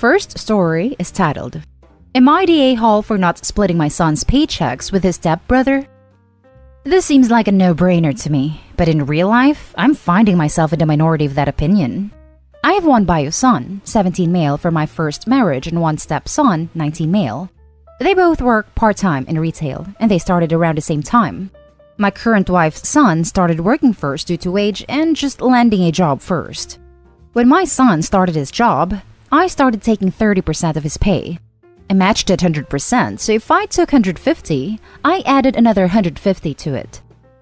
first story is titled, Am I the a-hole for not splitting my son's paychecks with his stepbrother? This seems like a no-brainer to me, but in real life, I'm finding myself in the minority of that opinion. I have one bio son, 17 male from my first marriage, and one stepson, 19 male. They both work part-time in retail, and they started around the same time. My current wife's son started working first due to age and just landing a job first. When my son started his job, I started taking 30% of his pay. I matched it 100%, so if I took 150, I added another 150 to it.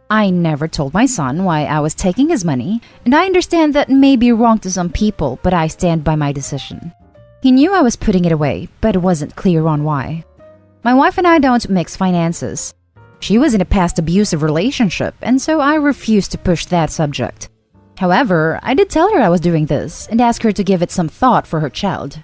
I never told my son why I was taking his money, and I understand that may be wrong to some people, but I stand by my decision. He knew I was putting it away, but wasn't clear on why. My wife and I don't mix finances. She was in a past abusive relationship, and so I refused to push that subject. However, I did tell her I was doing this and ask her to give it some thought for her child.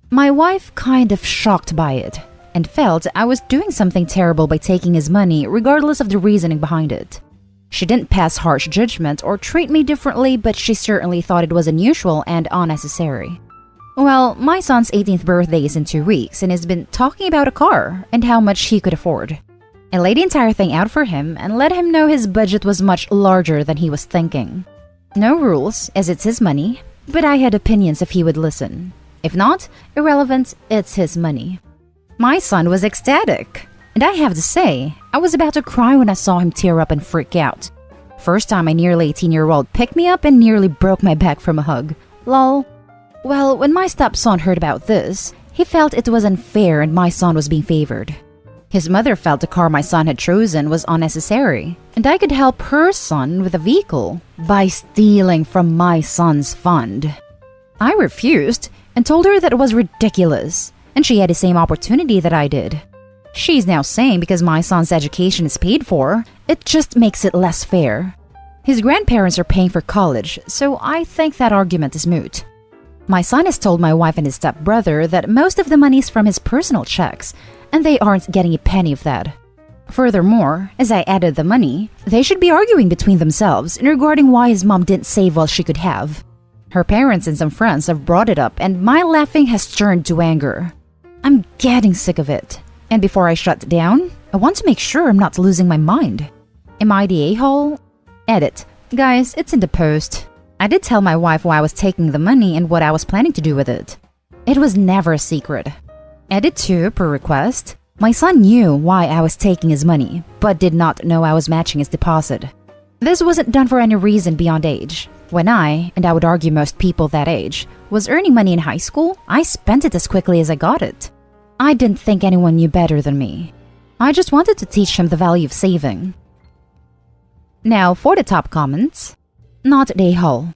My wife kind of shocked by it and felt I was doing something terrible by taking his money regardless of the reasoning behind it. She didn't pass harsh judgment or treat me differently, but she certainly thought it was unusual and unnecessary. Well, my son's 18th birthday is in 2 weeks and has been talking about a car and how much he could afford. I laid the entire thing out for him and let him know his budget was much larger than he was thinking. No rules, as it's his money, but I had opinions if he would listen. If not, irrelevant, it's his money. My son was ecstatic, and I have to say, I was about to cry when I saw him tear up and freak out. First time a nearly 18-year-old picked me up and nearly broke my back from a hug. Lol. Well, when my stepson heard about this, he felt it was unfair and my son was being favored. His mother felt the car my son had chosen was unnecessary, and I could help her son with a vehicle by stealing from my son's fund. I refused and told her that it was ridiculous, and she had the same opportunity that I did. She's now saying because my son's education is paid for, it just makes it less fair. His grandparents are paying for college, so I think that argument is moot. My son has told my wife and his stepbrother that most of the money is from his personal checks, and they aren't getting a penny of that. Furthermore, as I added the money, they should be arguing between themselves in regarding why his mom didn't save all she could have. Her parents and some friends have brought it up, and my laughing has turned to anger. I'm getting sick of it. And before I shut down, I want to make sure I'm not losing my mind. Am I the a-hole? Edit. Guys, it's in the post. I did tell my wife why I was taking the money and what I was planning to do with it. It was never a secret. Edit 2 per request. My son knew why I was taking his money, but did not know I was matching his deposit. This wasn't done for any reason beyond age. When I, and I would argue most people that age, was earning money in high school, I spent it as quickly as I got it. I didn't think anyone knew better than me. I just wanted to teach him the value of saving. Now for the top comments. Not the a-hole.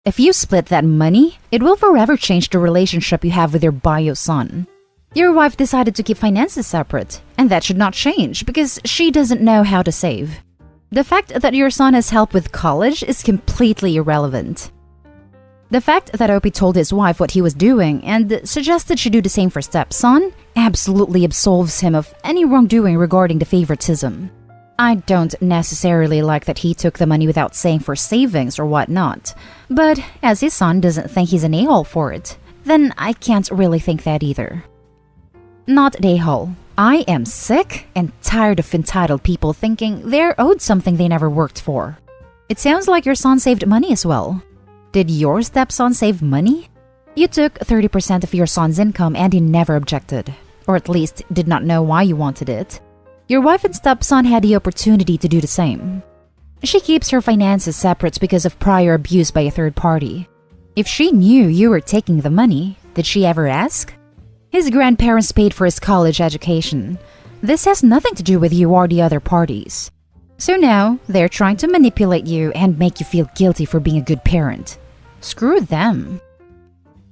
If you split that money, it will forever change the relationship you have with your bio son. Your wife decided to keep finances separate, and that should not change because she doesn't know how to save. The fact that your son has help with college is completely irrelevant. The fact that Opie told his wife what he was doing and suggested she do the same for stepson absolutely absolves him of any wrongdoing regarding the favoritism. I don't necessarily like that he took the money without saying for savings or whatnot, but as his son doesn't think he's an a-hole for it, then I can't really think that either. Not an a-hole. I am sick and tired of entitled people thinking they're owed something they never worked for. It sounds like your son saved money as well. Did your stepson save money? You took 30% of your son's income and he never objected, or at least did not know why you wanted it. Your wife and stepson had the opportunity to do the same. She keeps her finances separate because of prior abuse by a third party. If she knew you were taking the money, did she ever ask? His grandparents paid for his college education. This has nothing to do with you or the other parties. So now, they're trying to manipulate you and make you feel guilty for being a good parent. Screw them.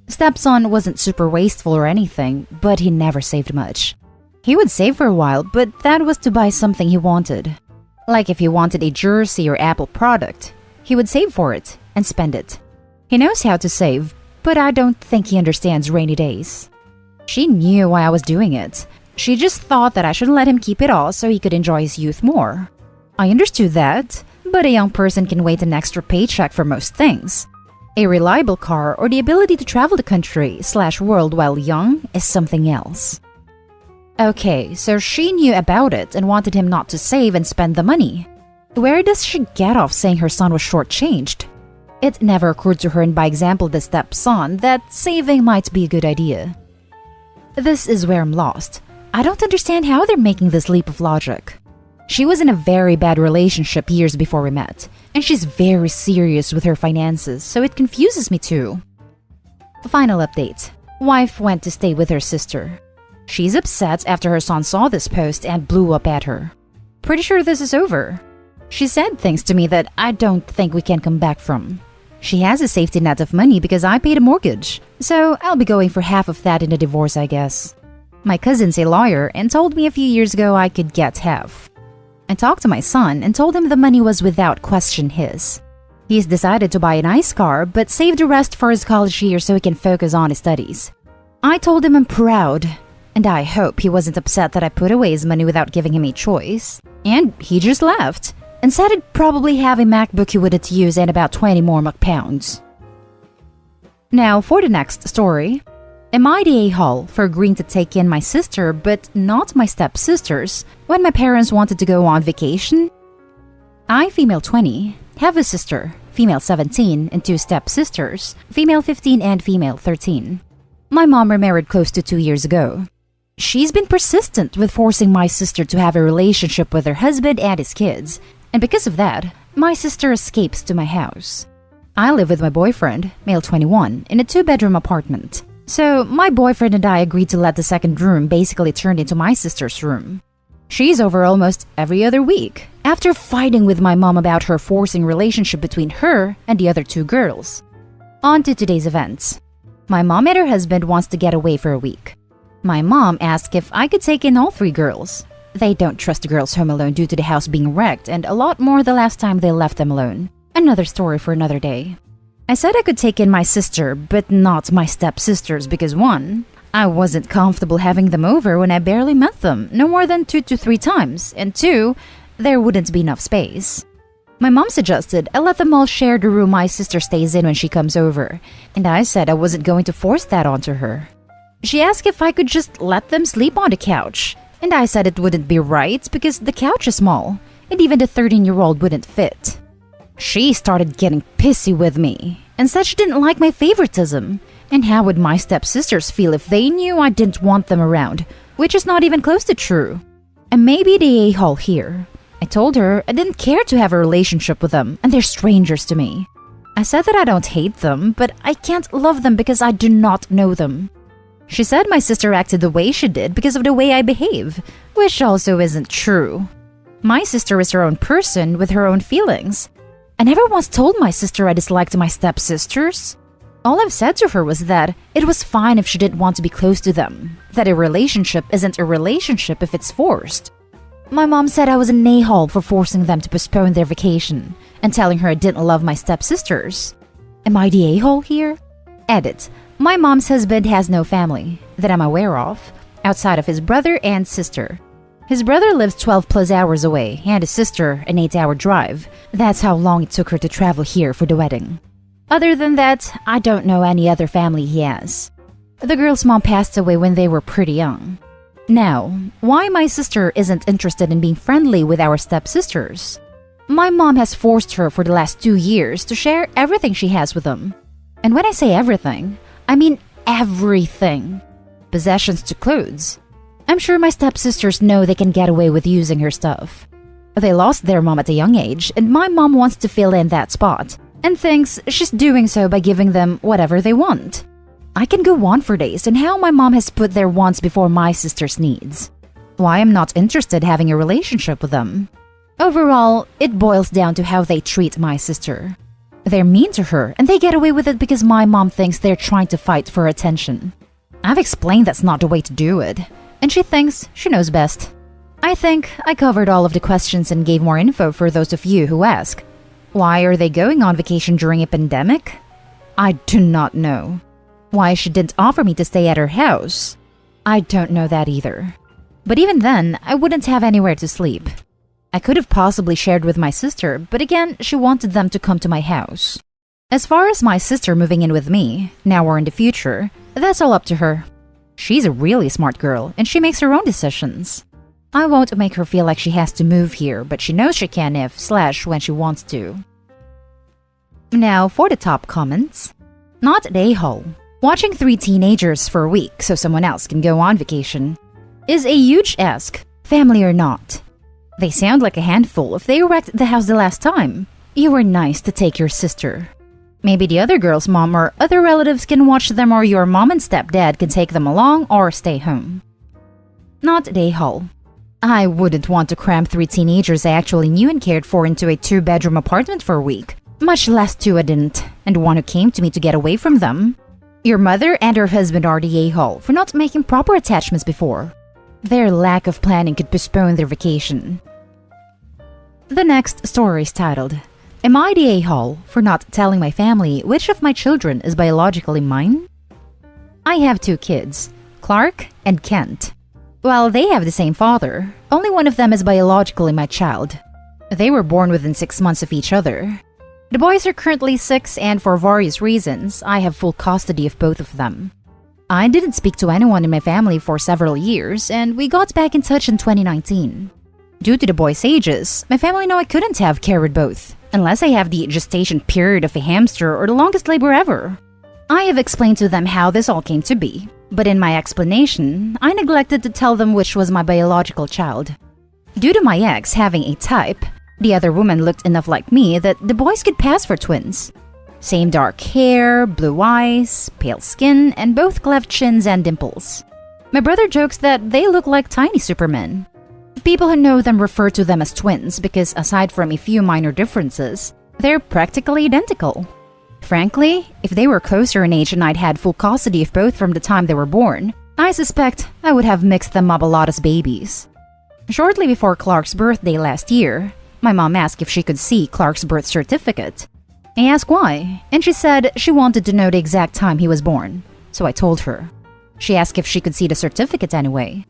Stepson wasn't super wasteful or anything, but he never saved much. He would save for a while, but that was to buy something he wanted. Like if he wanted a jersey or Apple product, he would save for it and spend it. He knows how to save, but I don't think he understands rainy days. She knew why I was doing it. She just thought that I should let him keep it all so he could enjoy his youth more. I understood that, but a young person can wait an extra paycheck for most things. A reliable car or the ability to travel the country/world while young is something else. Okay, so she knew about it and wanted him not to save and spend the money. Where does she get off saying her son was shortchanged? It never occurred to her, and by example the stepson, that saving might be a good idea. This is where I'm lost. I don't understand how they're making this leap of logic. She was in a very bad relationship years before we met, and she's very serious with her finances, so it confuses me too. Final update. Wife went to stay with her sister. She's upset after her son saw this post and blew up at her. Pretty sure this is over. She said things to me that I don't think we can come back from. She has a safety net of money because I paid a mortgage, so I'll be going for half of that in a divorce, I guess. My cousin's a lawyer and told me a few years ago I could get half. I talked to my son and told him the money was without question his. He's decided to buy a nice car but save the rest for his college year so he can focus on his studies. I told him I'm proud, and I hope he wasn't upset that I put away his money without giving him a choice. And he just left and said he'd probably have a MacBook he wouldn't use and about 20 more MacPounds. Now for the next story. Am I the a-hole for agreeing to take in my sister but not my stepsisters when my parents wanted to go on vacation? I, female 20, have a sister, female 17, and 2 stepsisters, female 15 and female 13. My mom remarried close to 2 years ago. She's been persistent with forcing my sister to have a relationship with her husband and his kids, and because of that, my sister escapes to my house. I live with my boyfriend, male 21, in a 2-bedroom apartment. So, my boyfriend and I agreed to let the second room basically turn into my sister's room. She's over almost every other week, after fighting with my mom about her forcing relationship between her and the other 2 girls. On to today's events. My mom and her husband wants to get away for a week. My mom asked if I could take in all 3 girls. They don't trust the girls home alone due to the house being wrecked and a lot more the last time they left them alone. Another story for another day. I said I could take in my sister, but not my stepsisters because 1, I wasn't comfortable having them over when I barely met them, no more than 2 to 3 times, and 2, there wouldn't be enough space. My mom suggested I let them all share the room my sister stays in when she comes over, and I said I wasn't going to force that onto her. She asked if I could just let them sleep on the couch, and I said it wouldn't be right because the couch is small, and even the 13-year-old wouldn't fit. She started getting pissy with me and said she didn't like my favoritism, and how would my stepsisters feel if they knew I didn't want them around, which is not even close to true. And maybe the a-hole here. I told her I didn't care to have a relationship with them and they're strangers to me. I said that I don't hate them, but I can't love them because I do not know them. She said my sister acted the way she did because of the way I behave, which also isn't true. My sister is her own person with her own feelings. I never once told my sister I disliked my stepsisters. All I've said to her was that it was fine if she didn't want to be close to them, that a relationship isn't a relationship if it's forced. My mom said I was an a-hole for forcing them to postpone their vacation and telling her I didn't love my stepsisters. Am I the a-hole here? Edit. My mom's husband has no family, that I'm aware of, outside of his brother and sister. His brother lives 12 plus hours away, and his sister an 8-hour drive. That's how long it took her to travel here for the wedding. Other than that, I don't know any other family he has. The girl's mom passed away when they were pretty young. Now, why my sister isn't interested in being friendly with our stepsisters? My mom has forced her for the last 2 years to share everything she has with them. And when I say everything, I mean everything. Possessions to clothes. I'm sure my stepsisters know they can get away with using her stuff. They lost their mom at a young age, and my mom wants to fill in that spot, and thinks she's doing so by giving them whatever they want. I can go on for days on how my mom has put their wants before my sister's needs. Why I'm not interested having a relationship with them. Overall, it boils down to how they treat my sister. They're mean to her, and they get away with it because my mom thinks they're trying to fight for attention. I've explained that's not the way to do it, and she thinks she knows best. I think I covered all of the questions and gave more info for those of you who ask. Why are they going on vacation during a pandemic? I do not know. Why she didn't offer me to stay at her house? I don't know that either. But even then, I wouldn't have anywhere to sleep. I could have possibly shared with my sister, but again, she wanted them to come to my house. As far as my sister moving in with me, now or in the future, that's all up to her. She's a really smart girl, and she makes her own decisions. I won't make her feel like she has to move here, but she knows she can if/when she wants to. Now for the top comments. Not an a-hole. Watching 3 teenagers for a week so someone else can go on vacation is a huge ask, family or not. They sound like a handful if they wrecked the house the last time. You were nice to take your sister. Maybe the other girl's mom or other relatives can watch them, or your mom and stepdad can take them along or stay home. Not an a-hole. I wouldn't want to cram 3 teenagers I actually knew and cared for into a 2-bedroom apartment for a week, much less 2 I didn't, and one who came to me to get away from them. Your mother and her husband are the a-hole for not making proper attachments before. Their lack of planning could postpone their vacation. The next story is titled, Am I the a-hole for not telling my family which of my children is biologically mine? I have 2 kids, Clark and Kent. While they have the same father, only one of them is biologically my child. They were born within 6 months of each other. The boys are currently 6, and for various reasons, I have full custody of both of them. I didn't speak to anyone in my family for several years, and we got back in touch in 2019. Due to the boys' ages, my family know I couldn't have carried both, unless I have the gestation period of a hamster or the longest labor ever. I have explained to them how this all came to be, but in my explanation, I neglected to tell them which was my biological child. Due to my ex having a type, the other woman looked enough like me that the boys could pass for twins. Same dark hair, blue eyes, pale skin, and both cleft chins and dimples. My brother jokes that they look like tiny supermen. People who know them refer to them as twins because aside from a few minor differences, they're practically identical. Frankly, if they were closer in age and I'd had full custody of both from the time they were born, I suspect I would have mixed them up a lot as babies. Shortly before Clark's birthday last year, my mom asked if she could see Clark's birth certificate. I asked why, and she said she wanted to know the exact time he was born, so I told her. She asked if she could see the certificate anyway.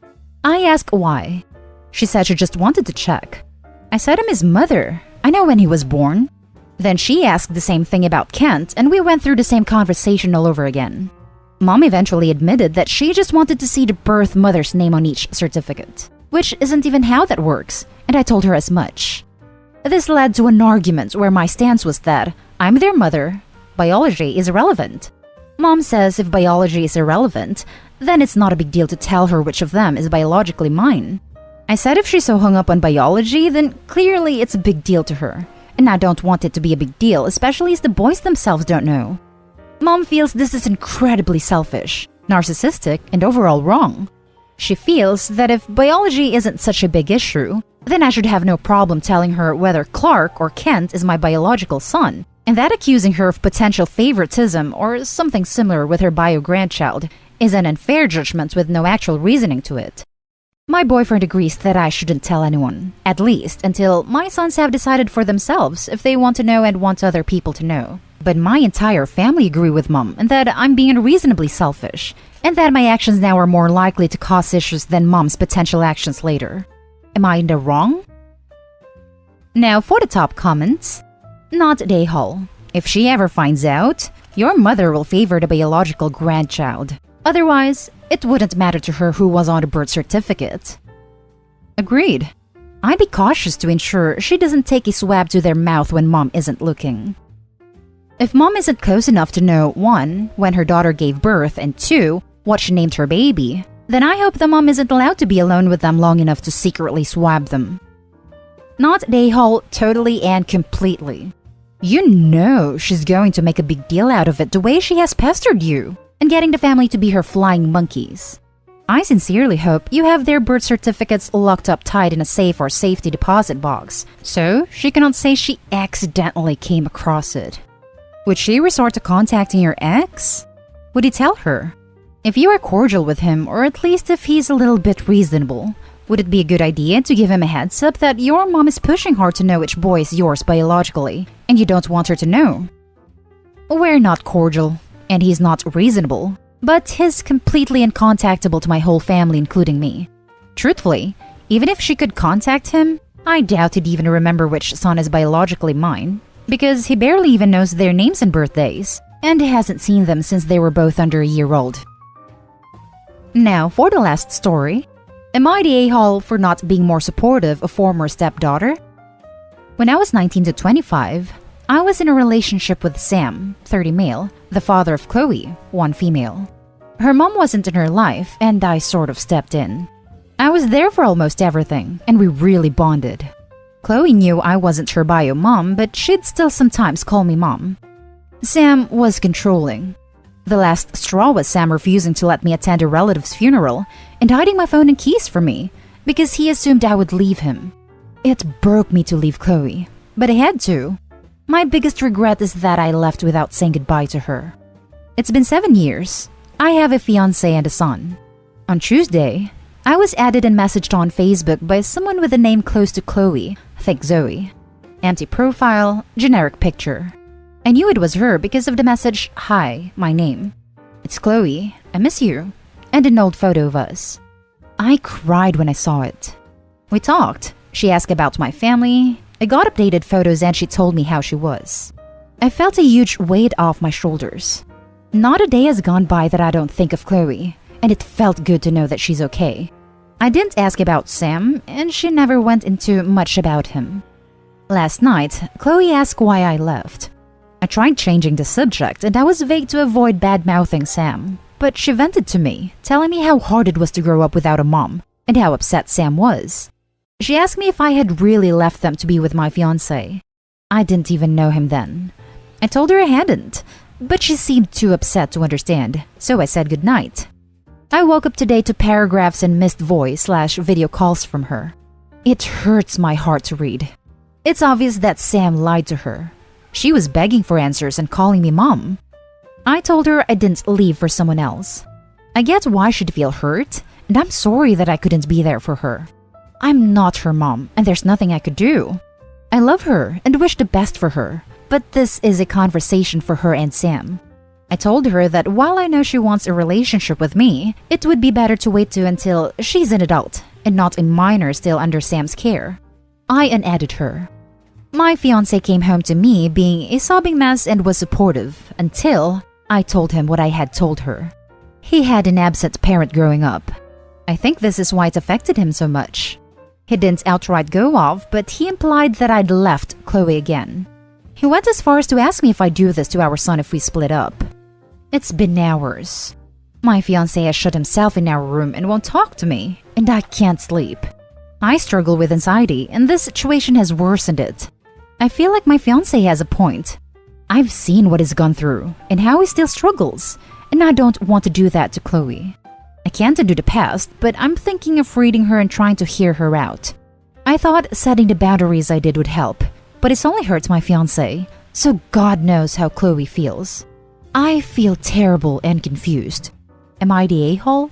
I asked why. She said she just wanted to check. I said I'm his mother. I know when he was born. Then she asked the same thing about Kent, and we went through the same conversation all over again. Mom eventually admitted that she just wanted to see the birth mother's name on each certificate, which isn't even how that works, and I told her as much. This led to an argument where my stance was that I'm their mother, biology is irrelevant. Mom says if biology is irrelevant, then it's not a big deal to tell her which of them is biologically mine. I said if she's so hung up on biology, then clearly it's a big deal to her, and I don't want it to be a big deal, especially as the boys themselves don't know. Mom feels this is incredibly selfish, narcissistic, and overall wrong. She feels that if biology isn't such a big issue, then I should have no problem telling her whether Clark or Kent is my biological son, and that accusing her of potential favoritism or something similar with her bio-grandchild is an unfair judgment with no actual reasoning to it. My boyfriend agrees that I shouldn't tell anyone, at least until my sons have decided for themselves if they want to know and want other people to know. But my entire family agree with Mom and that I'm being unreasonably selfish, and that my actions now are more likely to cause issues than Mom's potential actions later. Am I in the wrong? Now for the top comments. Not a-hole. If she ever finds out, your mother will favor the biological grandchild. Otherwise, it wouldn't matter to her who was on the birth certificate. Agreed. I'd be cautious to ensure she doesn't take a swab to their mouth when Mom isn't looking. If Mom isn't close enough to know 1. When her daughter gave birth, and 2. What she named her baby, then I hope the mom isn't allowed to be alone with them long enough to secretly swab them. Not a-hole totally and completely. You know she's going to make a big deal out of it the way she has pestered you, and getting the family to be her flying monkeys. I sincerely hope you have their birth certificates locked up tight in a safe or safety deposit box, so she cannot say she accidentally came across it. Would she resort to contacting your ex? Would he tell her? If you are cordial with him, or at least if he's a little bit reasonable, would it be a good idea to give him a heads up that your mom is pushing hard to know which boy is yours biologically, and you don't want her to know? We're not cordial, and he's not reasonable, but he's completely uncontactable to my whole family, including me. Truthfully, even if she could contact him, I doubt he'd even remember which son is biologically mine, because he barely even knows their names and birthdays, and he hasn't seen them since they were both under a year old. Now, for the last story, am I the a-hole for not being more supportive of former stepdaughter? When I was 19 to 25, I was in a relationship with Sam, 30 male, the father of Chloe, 1 female. Her mom wasn't in her life, and I sort of stepped in. I was there for almost everything, and we really bonded. Chloe knew I wasn't her bio mom, but she'd still sometimes call me mom. Sam was controlling. The last straw was Sam refusing to let me attend a relative's funeral and hiding my phone and keys from me because he assumed I would leave him. It broke me to leave Chloe, but I had to. My biggest regret is that I left without saying goodbye to her. It's been 7 years. I have a fiancé and a son. On Tuesday, I was added and messaged on Facebook by someone with a name close to Chloe, think Zoe. Empty profile, generic picture. I knew it was her because of the message, "Hi, my name. It's Chloe, I miss you," and an old photo of us. I cried when I saw it. We talked. She asked about my family. I got updated photos and she told me how she was. I felt a huge weight off my shoulders. Not a day has gone by that I don't think of Chloe, and it felt good to know that she's okay. I didn't ask about Sam, and she never went into much about him. Last night, Chloe asked why I left. I tried changing the subject, and I was vague to avoid bad-mouthing Sam, but she vented to me, telling me how hard it was to grow up without a mom, and how upset Sam was. She asked me if I had really left them to be with my fiancé. I didn't even know him then. I told her I hadn't, but she seemed too upset to understand, so I said goodnight. I woke up today to paragraphs and missed voice/video calls from her. It hurts my heart to read. It's obvious that Sam lied to her. She was begging for answers and calling me mom. I told her I didn't leave for someone else. I get why she'd feel hurt, and I'm sorry that I couldn't be there for her. I'm not her mom, and there's nothing I could do. I love her and wish the best for her, but this is a conversation for her and Sam. I told her that while I know she wants a relationship with me, it would be better to wait until she's an adult and not a minor still under Sam's care. I unadded her. My fiancé came home to me being a sobbing mess and was supportive until I told him what I had told her. He had an absent parent growing up. I think this is why it affected him so much. He didn't outright go off, but he implied that I'd left Chloe again. He went as far as to ask me if I'd do this to our son if we split up. It's been hours. My fiancé has shut himself in our room and won't talk to me, and I can't sleep. I struggle with anxiety, and this situation has worsened it. I feel like my fiancé has a point. I've seen what he's gone through and how he still struggles, and I don't want to do that to Chloe. I can't undo the past, but I'm thinking of reading her and trying to hear her out. I thought setting the boundaries I did would help, but it's only hurt my fiancé, so God knows how Chloe feels. I feel terrible and confused. Am I the a-hole?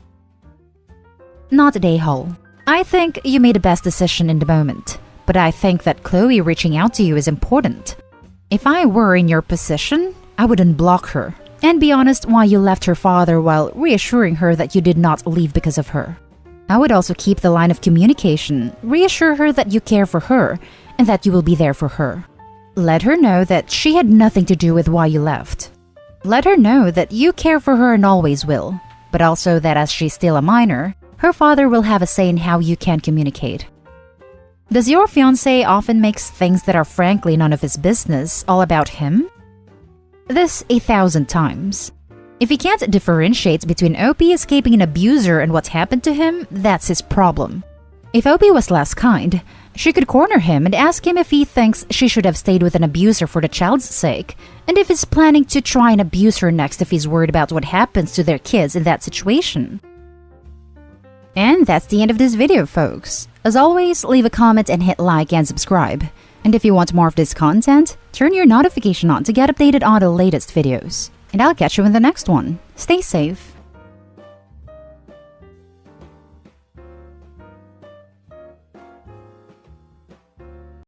Not the a-hole. I think you made the best decision in the moment, but I think that Chloe reaching out to you is important. If I were in your position, I would unblock her and be honest why you left her father while reassuring her that you did not leave because of her. I would also keep the line of communication, reassure her that you care for her and that you will be there for her. Let her know that she had nothing to do with why you left. Let her know that you care for her and always will, but also that as she's still a minor, her father will have a say in how you can communicate. Does your fiancé often makes things that are frankly none of his business all about him? This 1,000 times. If he can't differentiate between Opie escaping an abuser and what's happened to him, that's his problem. If Opie was less kind, she could corner him and ask him if he thinks she should have stayed with an abuser for the child's sake, and if he's planning to try and abuse her next if he's worried about what happens to their kids in that situation. And that's the end of this video, folks. As always, leave a comment and hit like and subscribe. And if you want more of this content, turn your notification on to get updated on the latest videos. And I'll catch you in the next one. Stay safe.